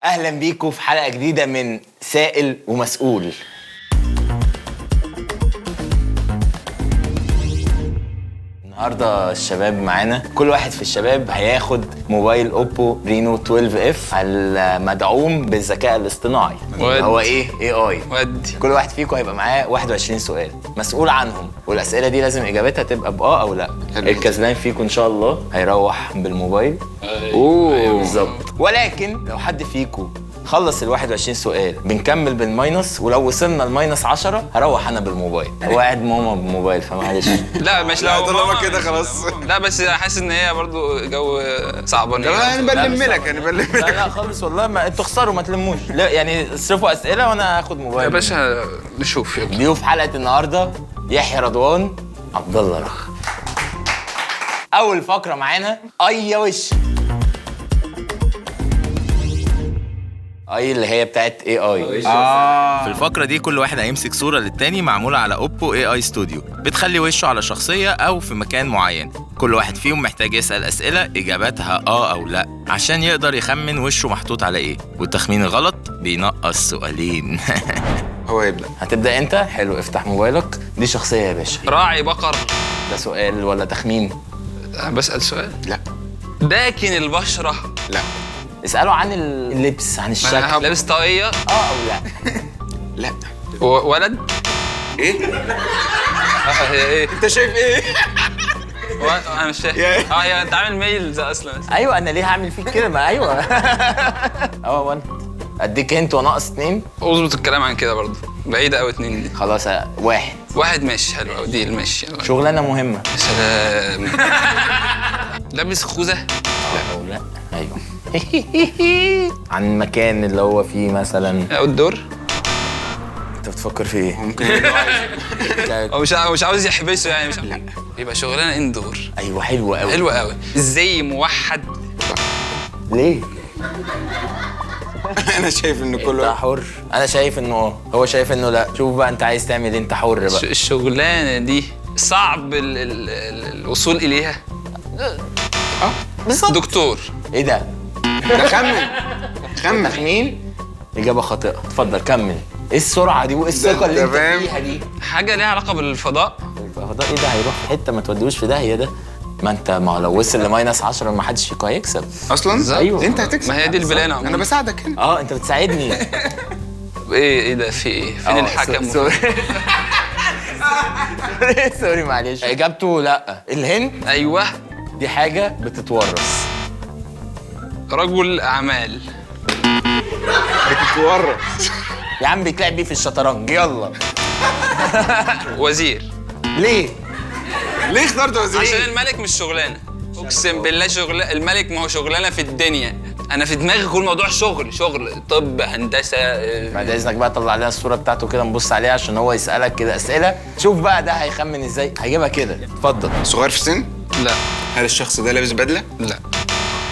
اهلا بيكم في حلقه جديده من سائل ومسؤول. النهارده الشباب معانا، كل واحد في الشباب هياخد موبايل اوبو رينو 12 اف المدعوم بالذكاء الاصطناعي اللي هو اي اي. كل واحد فيكم هيبقى معاه 21 سؤال مسؤول عنهم، والاسئله دي لازم اجابتها تبقى باه او لا. الكسبان فيكم ان شاء الله هيروح بالموبايل. بالظبط. ولكن لو حد فيكم خلص ال 21 سؤال بنكمل بالماينس، ولو وصلنا الماينس 10 هروح انا بالموبايل. وقعد ماما بالموبايل فمعلش. لا مش لو طالما كده خلاص. لا بس حاسس ان هي برضو جو صعبانه. انا بلم لك لا خالص والله، ما انتوا اخسروا ما تلموش. لا يعني اصرفوا اسئله وانا هاخد موبايل يا باشا. نشوف يلا. ضيوف حلقه النهارده يحيى رضوان، عبد الله رخ. اول فقره معانا اي وش. اي اللي هي بتاعت اي اي. في الفقره دي كل واحد هيمسك صوره للتاني معموله على اوبو اي اي ستوديو، بتخلي وشه على شخصيه او في مكان معين. كل واحد فيهم محتاج يسال اسئله اجاباتها او لا عشان يقدر يخمن وشه محطوط على ايه، والتخمين الغلط بينقص سؤالين. هو يبدا. هتبدا انت؟ حلو، افتح موبايلك. دي شخصيه يا باشا. راعي بقر. ده سؤال ولا تخمين؟ أنا بسال سؤال. لا. داكن البشره. لا. اسالوا عن اللبس، عن الشكل. لابس طاقيه او لا. لا. ولد. ايه؟ ايه انت شايف ايه؟ انا مش فاهم. يا انت عامل ميلز اصلا. ايوه انا ليه هعمل فيك كده؟ ما ايوه. ولد. اديك انت وناقص 2. اظبط الكلام عن كده برضو، بعيده قوي 2 دي. خلاص 1. واحد ماشي، حلو قوي دي ماشي. شغلانه مهمه. يا سلام. لابس خوذه. او لا. ايوه. عن المكان اللي هو فيه مثلا. او الدور. انت بتفكر في ايه؟ ممكن هو مش عاوز يحبسه يعني. مش لا. يبقى شغلانه اندور. ايوه حلوه قوي. حلوه قوي. ازاي موحد. ليه؟ انا شايف ان انت كله حر. انا شايف انه هو شايف انه لا. شوف بقى انت عايز تعمل ايه، انت حر بقى. الشغلانه دي صعب الوصول اليها. بالظبط. دكتور. ايه ده؟ ده خمن. تخمين. اجابه خاطئه. اتفضل كمل. ايه السرعه دي وايه الثقه اللي انت فيها دي؟ حاجه ليها علاقه بالفضاء. الفضاء ايه ده؟ هيروح في حته ما توديهوش في داهيه ده. ما انت لو وصل لماينس 10 ما حدش فيكم هيكسب اصلا. ايوه. انت هتكسب. ما هي دي البلانه. انا بساعدك هنا. انت بتساعدني. ايه ده؟ في ايه؟ فين الحكم؟ سوري معلش. اجابته لا. الهند. ايوه. دي حاجه بتتورث. رجل اعمال. بتتورث. يا عم بيتلعب بيه في الشطرنج. يلا. وزير. ليه اخترت وزير؟ عشان الملك مش شغلانه. اقسم بالله الملك ما هو شغلانه في الدنيا. انا في دماغي كل موضوع شغل طب هندسه. بعد اذنك بقى طلع لنا الصوره بتاعته كده نبص عليها عشان هو يسالك كده اسئله. شوف بقى ده هيخمن ازاي. هيجيبها كده. اتفضل. صغير في السن؟ لا. هل الشخص ده لابس بدله؟ لا.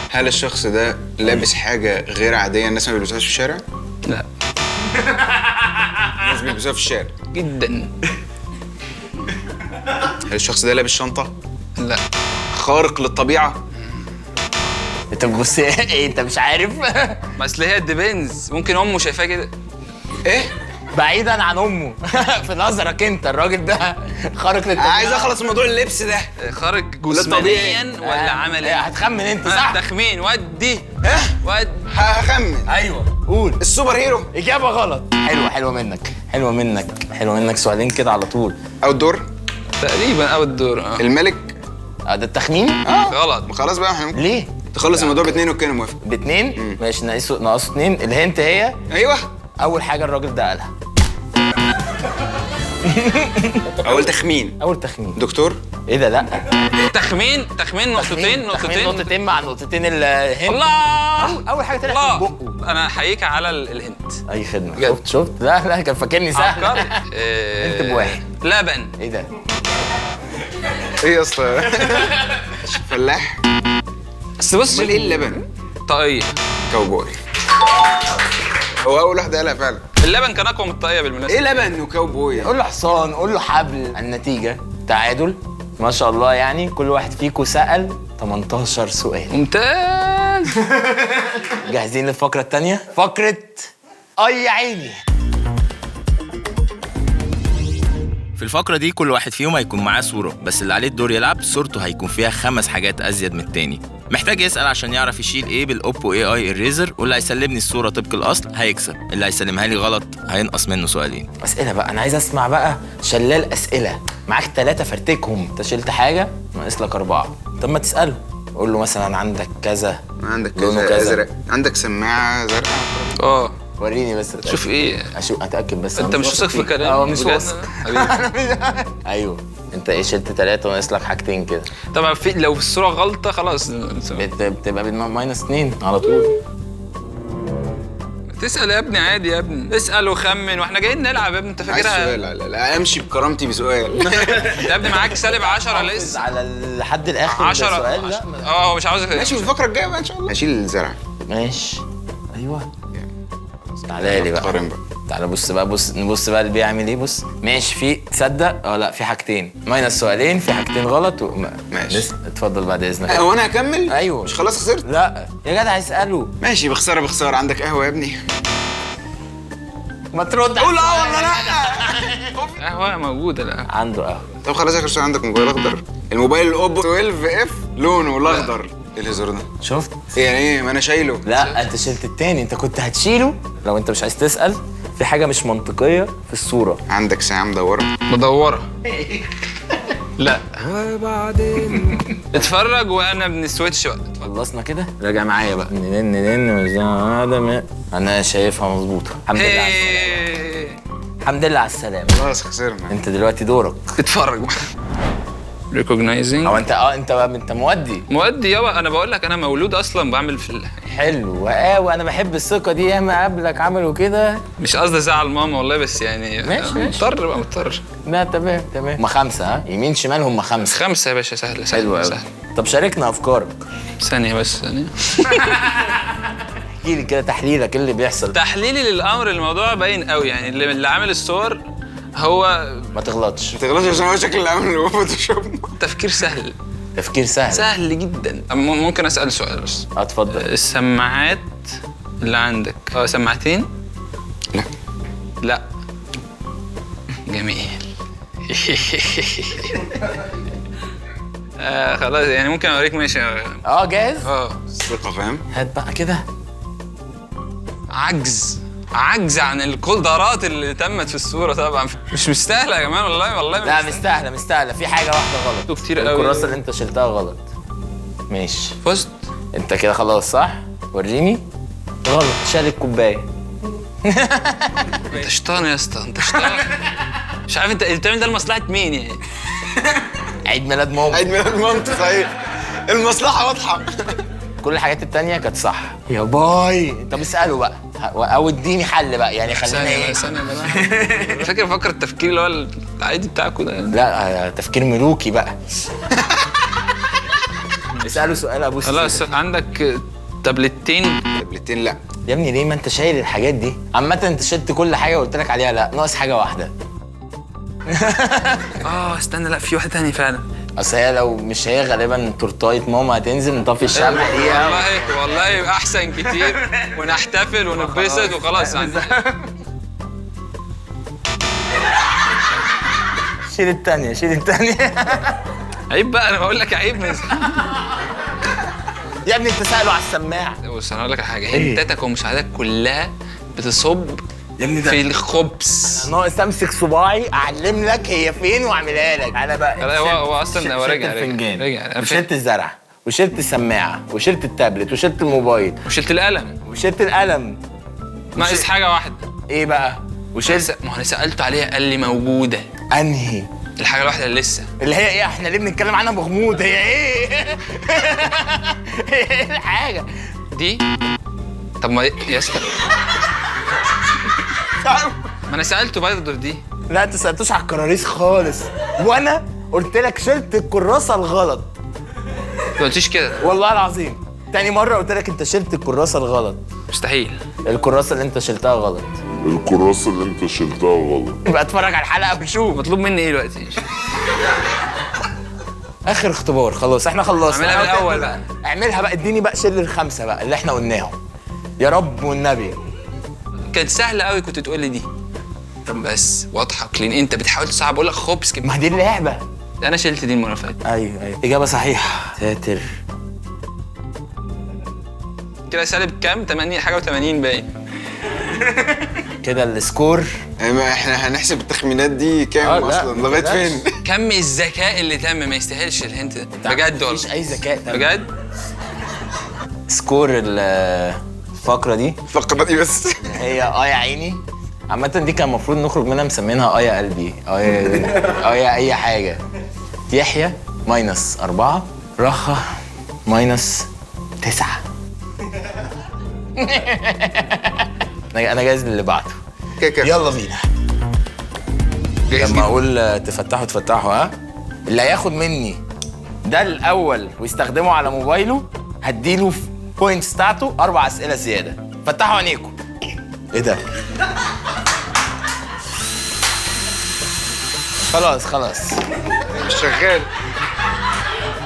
هل الشخص ده لابس حاجه غير عاديه الناس ما بيلبسوهاش في الشارع؟ لا. الناس بيلبسوها في الشارع جدا. هل الشخص ده لابس شنطه؟ لا. خارق للطبيعه؟ انت بتبص ايه؟ انت مش عارف؟ ما اصل هي ديبينز، ممكن امه شايفاه كده. ايه؟ بعيدا عن امه. في نظرك انت الراجل ده خارق للطبيعه. عايز اخلص من موضوع اللبس ده. خارج جسمانيا ولا عمليا؟ هتخمن انت صح؟ تخمين. ودي. هخمن. ايوه قول. السوبر هيرو. اجابه غلط. حلوه منك. سؤالين كده على طول. او الدور. تقريبا او الدور. الملك. ده التخمين. غلط. خلاص بقى احنا ليه؟ تخلص الموضوع ب2 والكل موافق. ب2 ماشي. ناقصوا 2. الهنت هي ايوه. اول حاجه الراجل ده قالها. اول تخمين. دكتور. ايه ده؟ لا. تخمين نقطتين مع النقطتين الهنت. الله. اول حاجه طلعت من بقه. انا احييك على الهنت. اي خدمه. شفت؟ لا كان فاكرني سهل. انت بواحد. لبن. ايه ده؟ ايه يا اسطى؟ فلاح. بس بص. امال ايه اللبن؟ طاقيه. كاوبوي. هو اول واحد قالها فعلا. اللبن كان اقوى من الطاقيه بالمناسبه. ايه لبن وكاوبوي؟ قول له حصان، قول له حبل. النتيجه تعادل ما شاء الله. يعني كل واحد فيكم سأل 18 سؤال. ممتاز. بس. جاهزين للفقرة التانية؟ فقرة أي يا عيني. في الفقرة دي كل واحد فيهم هيكون معاه صورة، بس اللي عليه الدور يلعب صورته هيكون فيها 5 حاجات أزيد من التاني. محتاج يسأل عشان يعرف يشيل ايه بالاوبو اي اي اريزر، واللي هيسلمني الصورة طبق الأصل هيكسب، اللي هيسلمها لي غلط هينقص منه سؤالين. أسئلة بقى، أنا عايز أسمع بقى شلال أسئلة. معاك 3 فرتكهم، أنت شلت حاجة ناقص لك 4. طب ما تسأله، قول له مثلا عندك كذا، عندك لونه كذا كذا. ازرق، عندك سماعه زرقاء. وريني بس أتأكد. شوف ايه اتاكد بس. انت مش واثق في كلامي؟ اه مش بجد؟ واثق. ايوه انت ايه شلت 3 وناقص لك حاجتين كده. طبعا لو في الصوره غلطه خلاص بتبقى -2 على طول. تسال يا ابني، عادي يا ابني، اسال وخمن واحنا جايين نلعب يا ابني، انت عايز فاكرها؟ سؤال؟ لا امشي بكرامتي بسؤال. يا ابني معاك -10 لسه على لحد الاخر 10. سؤال. لا هو مش عاوزك ماشي في الفقره الجايه بقى ان شاء الله. هشيل الزرع. ماشي. ايوه تعالى لي بقى. قارن بقى. تعالى بص بقى، نبص بقى اللي بيعمل ايه. بص ماشي، في تصدق لا في حاجتين ماينس سؤالين، في حاجتين غلط ماشي. اتفضل بعد اذنك. هو انا هكمل؟ ايوه. مش خلاص خسرت؟ لا يا جدع اساله. ماشي بخساره. عندك قهوه يا ابني؟ ما ترد. قول اه ولا لا. قهوه موجوده. لا عنده قهوه. طب خلاص اخر سؤال، عندك موبايل اخضر؟ الموبايل الاوبو 12 اف لونه الاخضر. ايه الهزار ده؟ شفت؟ يعني ايه؟ ما انا شايله. لا انت شلت التاني، انت كنت هتشيله لو انت مش عايز تسأل. في حاجة مش منطقية في الصورة. عندك ساعه مدوره؟ مدوره. لا اتفرج وانا بنسويتش بقى. خلصنا كده، راجع معايا بقى. نن انا شايفها مظبوطة. الحمد لله على السلامة. الحمد لله على السلامة. خلاص خسرنا. انت دلوقتي دورك. اتفرج بقى. ريكوجنايزنج. او انت مودي يابا، انا بقول لك انا مولود اصلا بعمل في حلو. وانا بحب الثقة دي. ياما قبلك عملوا كده. مش قصدي ازعل ماما والله، بس يعني ماشي. مضطر. لا تمام. هم 5 ها، يمين شمال هم 5. 5 يا باشا، سهله حلو قوي. سهله. طب شاركنا افكارك. ثانيه. احكي لي كده تحليلك، ايه اللي بيحصل؟ تحليلي للامر، الموضوع باين قوي يعني. اللي عامل الصور هو ما تغلطش. عشان هو شكل اللي عامل فوتوشوب. تفكير سهل سهل جدا. ممكن اسال سؤال بس؟ اتفضل. السماعات اللي عندك سماعتين؟ لا جميل. خلاص يعني ممكن اوريك. ماشي جاهز. ثقه فاهم. هات بقى كده. عجز عن القدرات اللي تمت في الصوره طبعا. مش مستاهله يا جماعه، والله لا مستاهله. في حاجه واحده غلط. كتير قوي. الكراسه اللي انت شلتها غلط. ماشي فزت. انت كده خلاص صح. وريني. غلط، شال الكوبايه. انت شيطان يا اسطى، انت شيطان. مش عارف انت بتعمل ده لمصلحه مين يعني؟ عيد ميلاد مامتي. صحيح. المصلحه واضحه. كل الحاجات التانية كانت صح. يا باي. طب اساله بقى او اديني حل بقى يعني. خلينا ايه. ثانيه فاكر التفكير اللي هو العادي بتاعكوا ده؟ لا تفكير ملوكي بقى. اساله سؤال ابو سيدي. خلاص عندك تابلتين؟ لا يا ابني ليه؟ ما انت شايل الحاجات دي. عامة انت شلت كل حاجة وقلت لك عليها لا، ناقص حاجة واحدة. استنى، لا في واحدة تانية فعلا. اصل هي لو مش هي غالبا تورتايه ماما هتنزل نطفي الشمع دي. والله احسن كتير ونحتفل ونتبسط وخلاص. شيل التانية. عيب بقى، انا بقول لك عيب. يا ابني انت سأله على السماعة. بص انا اقول لك حاجة، هنتاتك ومساعدتك كلها بتصب يا ابني ده في الخبز. ناقص امسك صباعي اعلم لك هي فين واعملها لك. انا بقى هو اصلا هو رجع وشلت الزرع وشلت السماعة وشلت التابلت وشلت الموبايل وشلت القلم. ناقص حاجة واحدة. ايه بقى؟ وشلت. ما انا سألته عليها قال لي موجودة. انهي؟ الحاجة الواحدة اللي لسه. اللي هي ايه؟ احنا ليه بنتكلم عنها بغموض؟ هي ايه؟ ايه الحاجة دي؟ طب ما يا اسطى، ما انا سألته برضه في دي. لا انت سألتوش على الكراريس خالص، وانا قلت لك شلت الكراسة الغلط. ما قلتيش كده والله العظيم. تاني مرة قلت لك انت شلت الكراسة الغلط. مستحيل. الكراسة اللي انت شلتها غلط. يبقى اتفرج على الحلقة وشوف. مطلوب مني ايه دلوقتي؟ اخر اختبار خلاص، احنا خلصنا. اعملها من الأول بقى. اعملها بقى، اديني بقى شيل الخمسه بقى اللي احنا قلناهم، يا رب والنبي. كانت سهله قوي، كنت تقول لي دي بس واضحه كلين. انت بتحاول تصعب، اقول لك خبز كده. ما دي اللعبه. انا شلت دي المره اللي فاتت. ايوه اجابه صحيحه. ساتر. كده سالب كام؟ 80 حاجه و80 باين. كده السكور. ما احنا هنحسب التخمينات دي كام لا، اصلا لغايه بلاش. فين؟ كم الذكاء اللي تم، ما يستاهلش الهنت ده بجد والله. مفيش اي ذكاء تم. بجد. سكور الفقره دي الفقره دي بس هي يا عيني. عامة دي كان المفروض نخرج منها مسمينها يا قلبي، يا اي حاجة. يحيى -4، رخا -9. انا جاهز للي بعده. كده يلا بينا. لما اقول تفتحوا ها، اللي هياخد مني ده الاول ويستخدمه على موبايله هديله في بوينتس بتاعته 4 اسئله زياده. فتحوا عينيكم. ايه ده؟ خلاص مش شغال.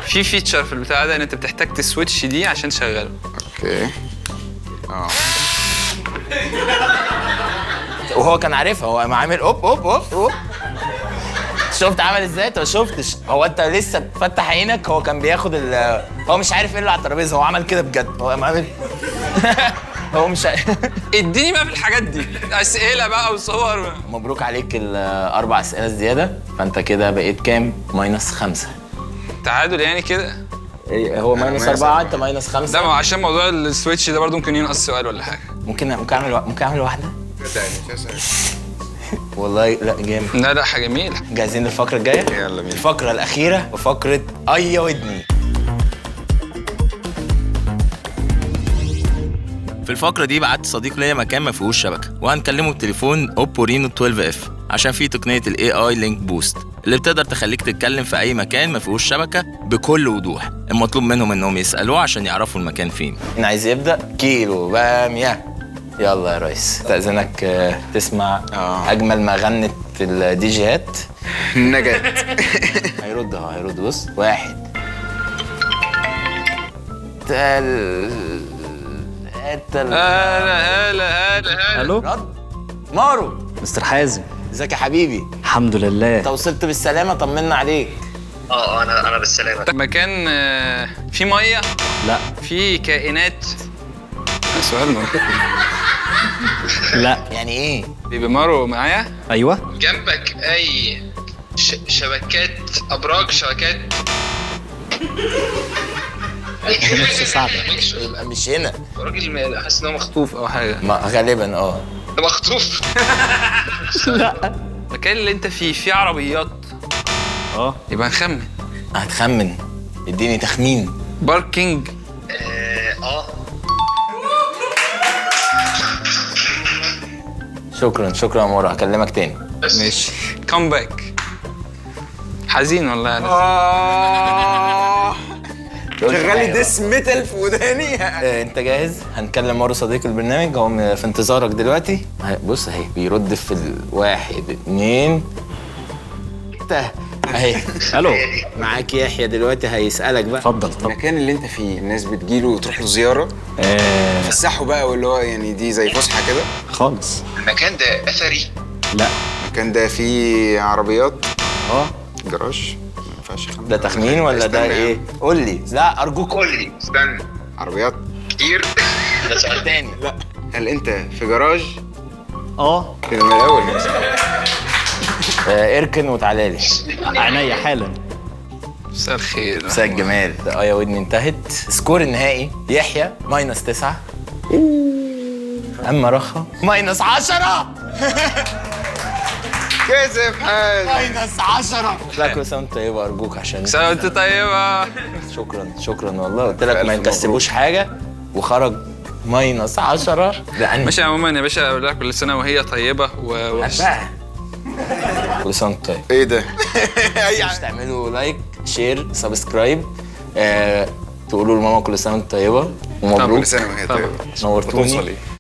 في فيتشر في البتاع ده ان انت بتحتاج تسويتش دي عشان تشغله. اوكي. وهو كان عارفها، هو قام عامل اوب. شفت عمل ازاي؟ انت ما شفتش؟ هو انت لسه بتفتح عينك، هو كان بياخد هو مش عارف ايه اللي على الترابيزه، هو عمل كده بجد، هو قام عامل هو مش اديني بقى في الحاجات دي اسئله بقى وصور. مبروك عليك ال4 اسئله الزياده، فانت كده بقيت كام؟ -5. تعادل يعني كده. هو -4 انت -5. ده ما عشان موضوع السويتش ده برضه ممكن ينقص سؤال ولا حاجه. ممكن اعمل واحده. والله لا جامد. لا حاجه جميله. جاهزين للفقره الجايه؟ يلا بينا. الفقره الاخيره وفقره يا ودني. في الفقرة دي بعت صديق ليا مكان ما فيهوش شبكة، وهنكلمه بتليفون اوبو رينو 12 اف عشان فيه تقنية الاي اي لينك بوست اللي بتقدر تخليك تتكلم في اي مكان ما فيهوش شبكة بكل وضوح. المطلوب منهم انهم يسألوه عشان يعرفوا المكان فين. مين عايز يبدأ؟ كيلو بامية. يلا يا ريس، استأذنك تسمع اجمل ما غنت الديجيهات. نجاة. هيرد بص. 1 هلا الو رد. مارو. مستر حازم، ازيك يا حبيبي؟ الحمد لله. انت وصلت بالسلامة؟ طمنا عليك. انا بالسلامه. مكان فيه ميه؟ لا فيه كائنات؟ سؤال منطقي. لا. يعني ايه؟ بيبي مارو معايا؟ ايوه. جنبك اي شبكات ابراج شبكات؟ نفس صعبة. يبقى مش هنا. راجل حاسس ان هو مخطوف او حاجه. غالبا ده مخطوف. لا. المكان اللي انت فيه عربيات؟ يبقى نخمن. هتخمن؟ اديني تخمين. باركينج؟ شكرا يا مورا، هكلمك تاني. ماشي. كومباك. حزين والله. شغال لي ديس ميتال في وداني. انت جاهز؟ هنكلم مارو صديق البرنامج، هو في انتظارك دلوقتي. بص اهي بيرد في 1 2 اهي. الو. معاك يحيى دلوقتي هيسألك بقى. اتفضل. المكان اللي انت فيه الناس بتجيله وتروح له زياره، تفسحه بقى، واللي هو يعني دي زي فسحه كده خالص. المكان ده اثري؟ لا. المكان ده فيه عربيات؟ جراج؟ ما ينفعش. ده تخمين ولا ده ايه؟ قول لي. لا ارجوك قول لي. استنى. عربيات كتير. ده سؤال تاني. لا. هل انت في جراج؟ كده من الاول. اركن وتعالى لي. عينيا حالا. مساء الخير. مساء الجمال. ده يا ودني انتهت. سكور النهائي يحيى -9، اما رخا -10. كسب حاجه. -10. لا كل سنه وانت طيبه ارجوك عشان سنة وانت طيبة. شكرا والله. قلت لك ما يكسبوش حاجه وخرج -10. ده انا ماشي عموما يا باشا، اقول لك كل سنة وهي طيبة بقى. كل سنه وانت طيب. ايه ده؟ مش تعملوا لايك شير سبسكرايب، تقولوا لماما كل سنه وانت طيبه ومبروك. كل سنه وهي طيبه. نورتوني.